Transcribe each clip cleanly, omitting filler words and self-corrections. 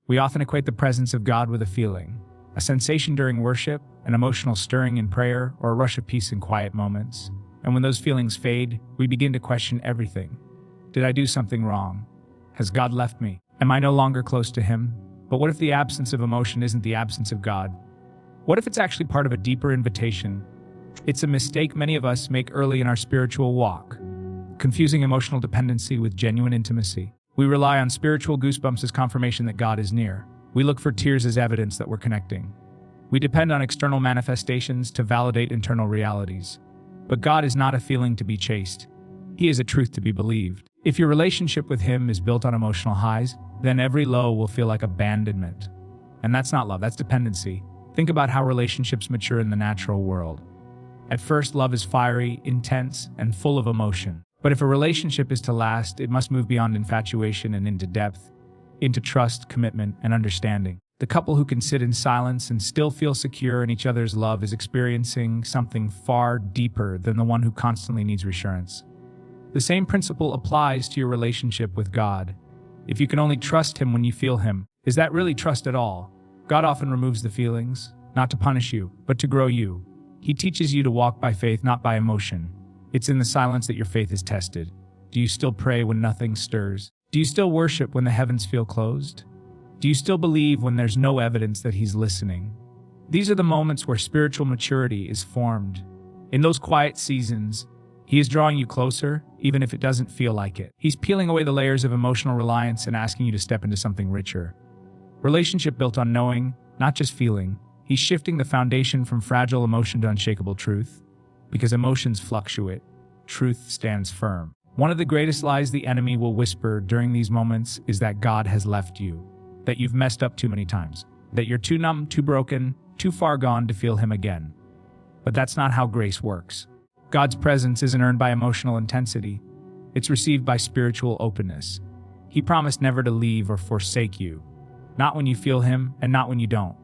We often equate the presence of God with a feeling, a sensation during worship, an emotional stirring in prayer, or a rush of peace in quiet moments. And when those feelings fade, we begin to question everything. Did I do something wrong? Has God left me? Am I no longer close to Him? But what if the absence of emotion isn't the absence of God? What if it's actually part of a deeper invitation? It's a mistake many of us make early in our spiritual walk, confusing emotional dependency with genuine intimacy. We rely on spiritual goosebumps as confirmation that God is near. We look for tears as evidence that we're connecting. We depend on external manifestations to validate internal realities. But God is not a feeling to be chased. He is a truth to be believed. If your relationship with Him is built on emotional highs, then every low will feel like abandonment. And that's not love, that's dependency. Think about how relationships mature in the natural world. At first, love is fiery, intense, and full of emotion. But if a relationship is to last, it must move beyond infatuation and into depth, into trust, commitment, and understanding. The couple who can sit in silence and still feel secure in each other's love is experiencing something far deeper than the one who constantly needs reassurance. The same principle applies to your relationship with God. If you can only trust Him when you feel Him, is that really trust at all? God often removes the feelings, not to punish you, but to grow you. He teaches you to walk by faith, not by emotion. It's in the silence that your faith is tested. Do you still pray when nothing stirs? Do you still worship when the heavens feel closed? Do you still believe when there's no evidence that He's listening? These are the moments where spiritual maturity is formed. In those quiet seasons, He is drawing you closer, even if it doesn't feel like it. He's peeling away the layers of emotional reliance and asking you to step into something richer. Relationship built on knowing, not just feeling. He's shifting the foundation from fragile emotion to unshakable truth. Because emotions fluctuate, truth stands firm. One of the greatest lies the enemy will whisper during these moments is that God has left you, that you've messed up too many times, that you're too numb, too broken, too far gone to feel Him again. But that's not how grace works. God's presence isn't earned by emotional intensity. It's received by spiritual openness. He promised never to leave or forsake you. Not when you feel Him and not when you don't.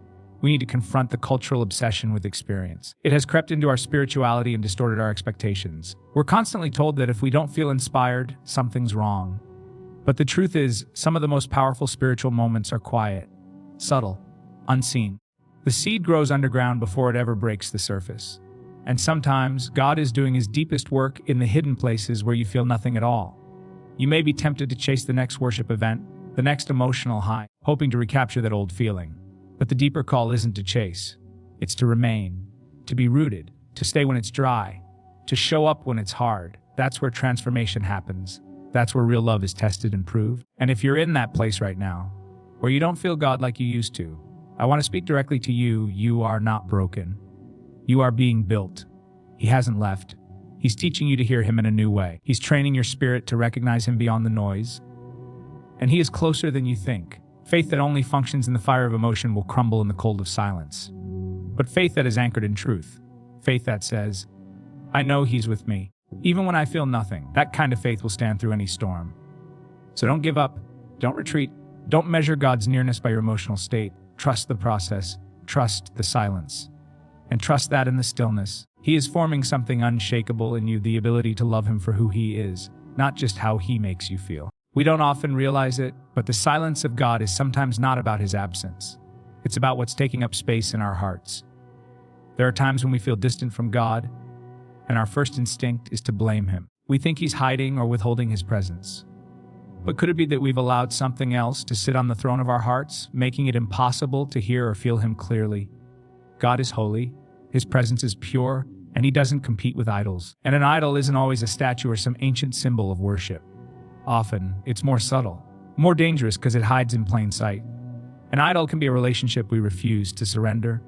We need to confront the cultural obsession with experience. It has crept into our spirituality and distorted our expectations. We're constantly told that if we don't feel inspired, something's wrong. But the truth is, some of the most powerful spiritual moments are quiet, subtle, unseen. The seed grows underground before it ever breaks the surface. And sometimes, God is doing His deepest work in the hidden places where you feel nothing at all. You may be tempted to chase the next worship event, the next emotional high, hoping to recapture that old feeling. But the deeper call isn't to chase. It's to remain, to be rooted, to stay when it's dry, to show up when it's hard. That's where transformation happens. That's where real love is tested and proved. And if you're in that place right now, where you don't feel God like you used to, I want to speak directly to you. You are not broken. You are being built. He hasn't left. He's teaching you to hear Him in a new way. He's training your spirit to recognize Him beyond the noise. And He is closer than you think. Faith that only functions in the fire of emotion will crumble in the cold of silence. But faith that is anchored in truth. Faith that says, I know He's with me. Even when I feel nothing, that kind of faith will stand through any storm. So don't give up. Don't retreat. Don't measure God's nearness by your emotional state. Trust the process. Trust the silence. And trust that in the stillness, He is forming something unshakable in you, the ability to love Him for who He is, not just how He makes you feel. We don't often realize it, but the silence of God is sometimes not about His absence. It's about what's taking up space in our hearts. There are times when we feel distant from God, and our first instinct is to blame Him. We think He's hiding or withholding His presence. But could it be that we've allowed something else to sit on the throne of our hearts, making it impossible to hear or feel Him clearly? God is holy, His presence is pure, and He doesn't compete with idols. And an idol isn't always a statue or some ancient symbol of worship. Often, it's more subtle, more dangerous because it hides in plain sight. An idol can be a relationship we refuse to surrender.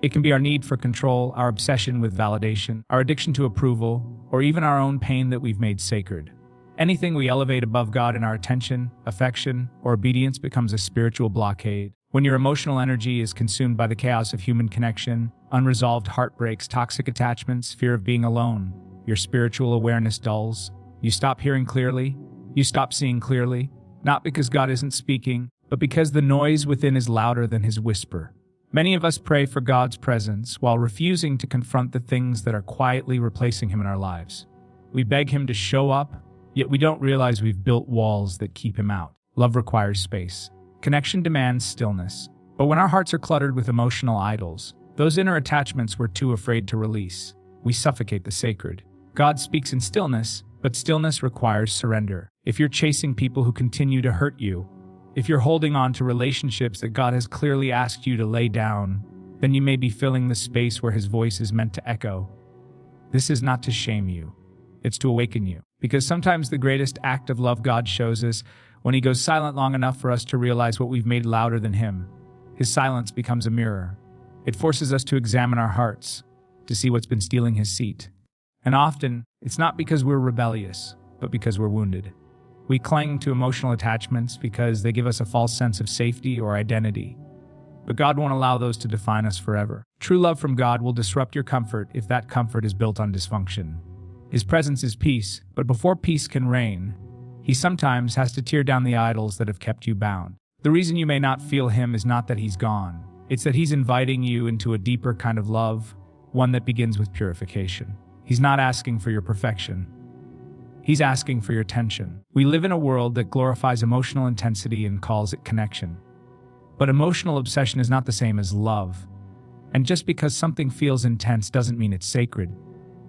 It can be our need for control, our obsession with validation, our addiction to approval, or even our own pain that we've made sacred. Anything we elevate above God in our attention, affection, or obedience becomes a spiritual blockade. When your emotional energy is consumed by the chaos of human connection, unresolved heartbreaks, toxic attachments, fear of being alone, your spiritual awareness dulls. You stop hearing clearly. You stop seeing clearly, not because God isn't speaking, but because the noise within is louder than His whisper. Many of us pray for God's presence while refusing to confront the things that are quietly replacing Him in our lives. We beg Him to show up, yet we don't realize we've built walls that keep Him out. Love requires space. Connection demands stillness. But when our hearts are cluttered with emotional idols, those inner attachments we're too afraid to release, we suffocate the sacred. God speaks in stillness, but stillness requires surrender. If you're chasing people who continue to hurt you, if you're holding on to relationships that God has clearly asked you to lay down, then you may be filling the space where His voice is meant to echo. This is not to shame you. It's to awaken you. Because sometimes the greatest act of love God shows us when He goes silent long enough for us to realize what we've made louder than Him. His silence becomes a mirror. It forces us to examine our hearts, to see what's been stealing His seat. And often, it's not because we're rebellious, but because we're wounded. We cling to emotional attachments because they give us a false sense of safety or identity. But God won't allow those to define us forever. True love from God will disrupt your comfort if that comfort is built on dysfunction. His presence is peace, but before peace can reign, He sometimes has to tear down the idols that have kept you bound. The reason you may not feel Him is not that He's gone. It's that He's inviting you into a deeper kind of love, one that begins with purification. He's not asking for your perfection. He's asking for your attention. We live in a world that glorifies emotional intensity and calls it connection. But emotional obsession is not the same as love. And just because something feels intense doesn't mean it's sacred.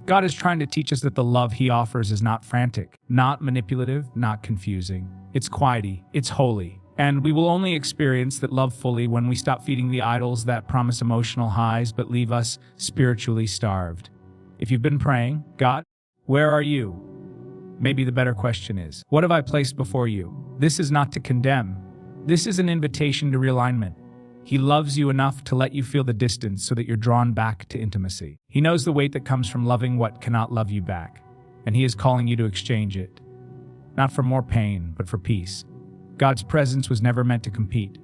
God is trying to teach us that the love He offers is not frantic, not manipulative, not confusing. It's quiety, it's holy. And we will only experience that love fully when we stop feeding the idols that promise emotional highs but leave us spiritually starved. If you've been praying, God, where are you? Maybe the better question is, what have I placed before you? This is not to condemn. This is an invitation to realignment. He loves you enough to let you feel the distance so that you're drawn back to intimacy. He knows the weight that comes from loving what cannot love you back, and He is calling you to exchange it. Not for more pain, but for peace. God's presence was never meant to compete.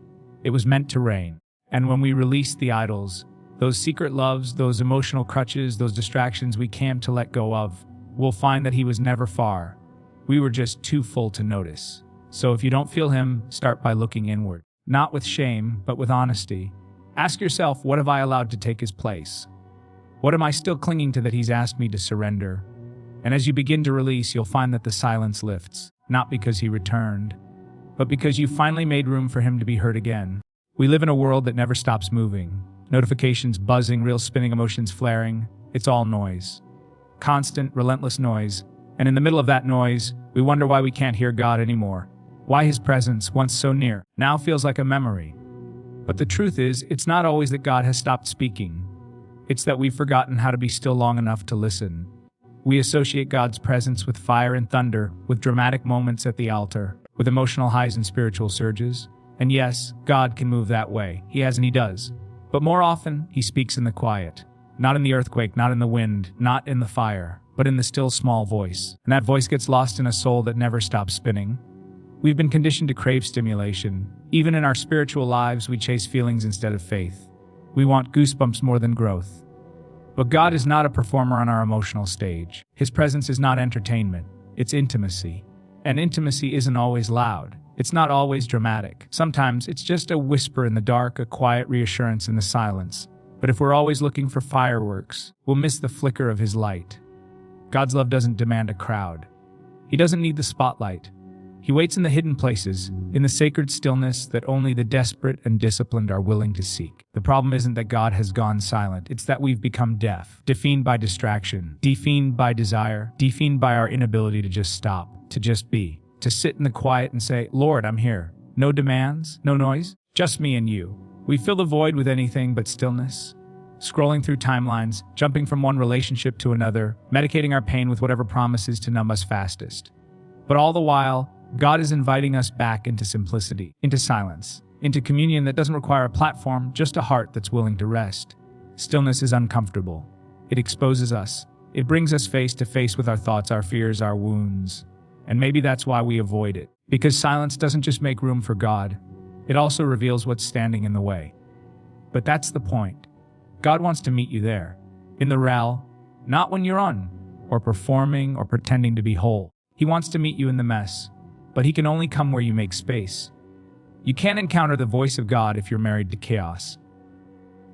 It was meant to reign. And when we release the idols, those secret loves, those emotional crutches, those distractions we came to let go of, we'll find that He was never far. We were just too full to notice. So if you don't feel Him, start by looking inward. Not with shame, but with honesty. Ask yourself, what have I allowed to take His place? What am I still clinging to that He's asked me to surrender? And as you begin to release, you'll find that the silence lifts, not because He returned, but because you finally made room for Him to be heard again. We live in a world that never stops moving. Notifications buzzing, reels spinning, emotions flaring. It's all noise. Constant, relentless noise. And in the middle of that noise, we wonder why we can't hear God anymore. Why His presence, once so near, now feels like a memory. But the truth is, it's not always that God has stopped speaking. It's that we've forgotten how to be still long enough to listen. We associate God's presence with fire and thunder, with dramatic moments at the altar, with emotional highs and spiritual surges. And yes, God can move that way. He has and He does. But more often, He speaks in the quiet. Not in the earthquake, not in the wind, not in the fire, but in the still small voice. And that voice gets lost in a soul that never stops spinning. We've been conditioned to crave stimulation. Even in our spiritual lives, we chase feelings instead of faith. We want goosebumps more than growth. But God is not a performer on our emotional stage. His presence is not entertainment. It's intimacy. And intimacy isn't always loud. It's not always dramatic. Sometimes it's just a whisper in the dark, a quiet reassurance in the silence. But if we're always looking for fireworks, we'll miss the flicker of His light. God's love doesn't demand a crowd. He doesn't need the spotlight. He waits in the hidden places, in the sacred stillness that only the desperate and disciplined are willing to seek. The problem isn't that God has gone silent. It's that we've become deaf, deafened by distraction, deafened by desire, deafened by our inability to just stop, to just be, to sit in the quiet and say, Lord, I'm here. No demands, no noise, just me and you. We fill the void with anything but stillness. Scrolling through timelines, jumping from one relationship to another, medicating our pain with whatever promises to numb us fastest. But all the while, God is inviting us back into simplicity, into silence, into communion that doesn't require a platform, just a heart that's willing to rest. Stillness is uncomfortable. It exposes us. It brings us face to face with our thoughts, our fears, our wounds. And maybe that's why we avoid it. Because silence doesn't just make room for God, it also reveals what's standing in the way. But that's the point. God wants to meet you there, in the rel, not when you're on, or performing, or pretending to be whole. He wants to meet you in the mess, but He can only come where you make space. You can't encounter the voice of God if you're married to chaos.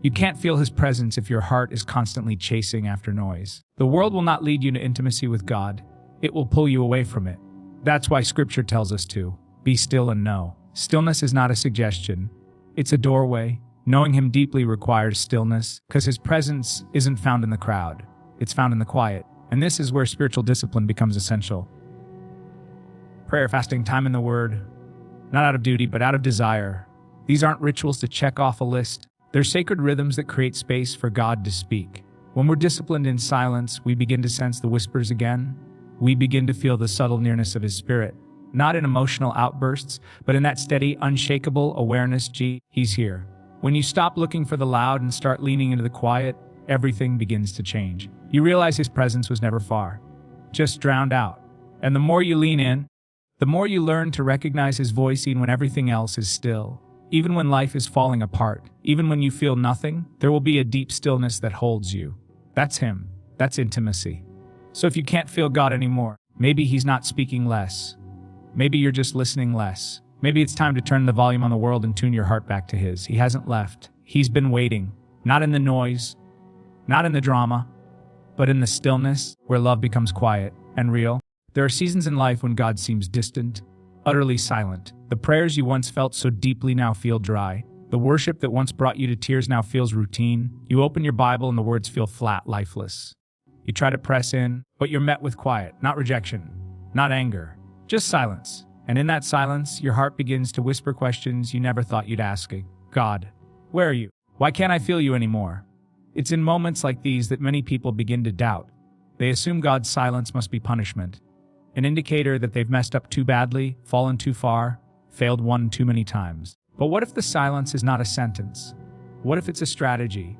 You can't feel His presence if your heart is constantly chasing after noise. The world will not lead you to intimacy with God. It will pull you away from it. That's why Scripture tells us to be still and know. Stillness is not a suggestion. It's a doorway. Knowing him deeply requires stillness, because his presence isn't found in the crowd. It's found in the quiet. And this is where spiritual discipline becomes essential. Prayer, fasting, time in the Word, not out of duty, but out of desire. These aren't rituals to check off a list. They're sacred rhythms that create space for God to speak. When we're disciplined in silence, we begin to sense the whispers again. We begin to feel the subtle nearness of His Spirit. Not in emotional outbursts, but in that steady, unshakable awareness, He's here. When you stop looking for the loud and start leaning into the quiet, everything begins to change. You realize His presence was never far, just drowned out. And the more you lean in, the more you learn to recognize His voice even when everything else is still. Even when life is falling apart, even when you feel nothing, there will be a deep stillness that holds you. That's Him. That's intimacy. So if you can't feel God anymore, maybe He's not speaking less. Maybe you're just listening less. Maybe it's time to turn the volume on the world and tune your heart back to His. He hasn't left. He's been waiting. Not in the noise, not in the drama, but in the stillness where love becomes quiet and real. There are seasons in life when God seems distant, utterly silent. The prayers you once felt so deeply now feel dry. The worship that once brought you to tears now feels routine. You open your Bible and the words feel flat, lifeless. You try to press in, but you're met with quiet, not rejection, not anger, just silence. And in that silence, your heart begins to whisper questions you never thought you'd ask. God, where are you? Why can't I feel you anymore? It's in moments like these that many people begin to doubt. They assume God's silence must be punishment, an indicator that they've messed up too badly, fallen too far, failed one too many times. But what if the silence is not a sentence? What if it's a strategy?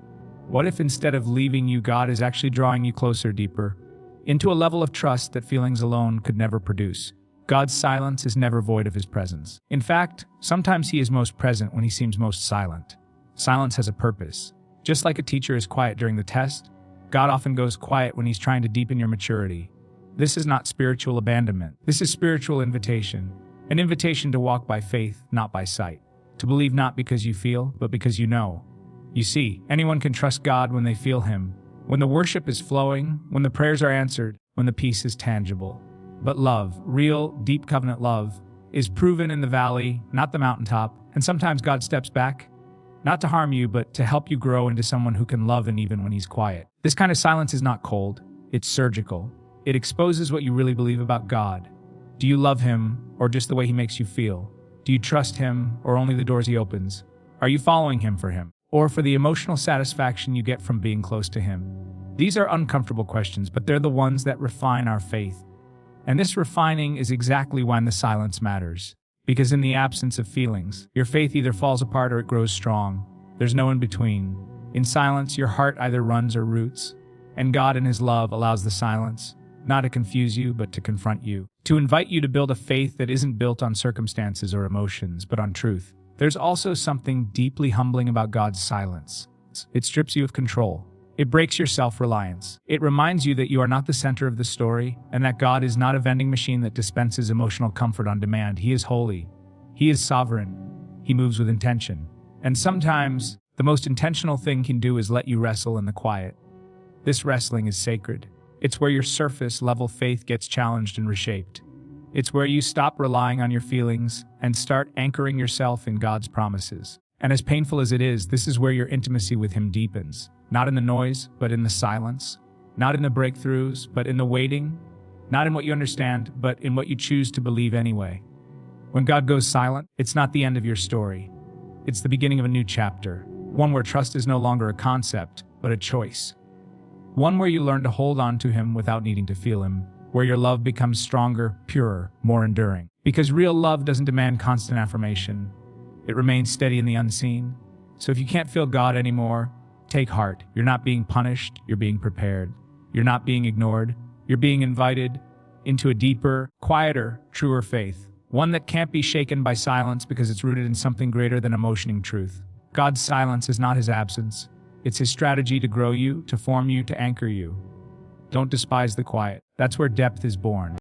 What if instead of leaving you, God is actually drawing you closer, deeper, into a level of trust that feelings alone could never produce? God's silence is never void of His presence. In fact, sometimes He is most present when He seems most silent. Silence has a purpose. Just like a teacher is quiet during the test, God often goes quiet when He's trying to deepen your maturity. This is not spiritual abandonment. This is spiritual invitation. An invitation to walk by faith, not by sight. To believe not because you feel, but because you know. You see, anyone can trust God when they feel Him, when the worship is flowing, when the prayers are answered, when the peace is tangible. But love, real, deep covenant love, is proven in the valley, not the mountaintop. And sometimes God steps back, not to harm you, but to help you grow into someone who can love Him even when He's quiet. This kind of silence is not cold, it's surgical. It exposes what you really believe about God. Do you love Him, or just the way He makes you feel? Do you trust Him, or only the doors He opens? Are you following Him for Him, or for the emotional satisfaction you get from being close to Him? These are uncomfortable questions, but they're the ones that refine our faith. And this refining is exactly when the silence matters. Because in the absence of feelings, your faith either falls apart or it grows strong. There's no in between. In silence, your heart either runs or roots. And God in His love allows the silence, not to confuse you, but to confront you. To invite you to build a faith that isn't built on circumstances or emotions, but on truth. There's also something deeply humbling about God's silence. It strips you of control. It breaks your self-reliance. It reminds you that you are not the center of the story, and that God is not a vending machine that dispenses emotional comfort on demand. He is holy. He is sovereign. He moves with intention. And sometimes, the most intentional thing He can do is let you wrestle in the quiet. This wrestling is sacred. It's where your surface-level faith gets challenged and reshaped. It's where you stop relying on your feelings and start anchoring yourself in God's promises. And as painful as it is, this is where your intimacy with Him deepens. Not in the noise, but in the silence. Not in the breakthroughs, but in the waiting. Not in what you understand, but in what you choose to believe anyway. When God goes silent, it's not the end of your story. It's the beginning of a new chapter. One where trust is no longer a concept, but a choice. One where you learn to hold on to Him without needing to feel Him. Where your love becomes stronger, purer, more enduring. Because real love doesn't demand constant affirmation. It remains steady in the unseen. So if you can't feel God anymore, take heart. You're not being punished, you're being prepared. You're not being ignored, you're being invited into a deeper, quieter, truer faith. One that can't be shaken by silence because it's rooted in something greater than emotioning truth. God's silence is not His absence. It's His strategy to grow you, to form you, to anchor you. Don't despise the quiet. That's where depth is born.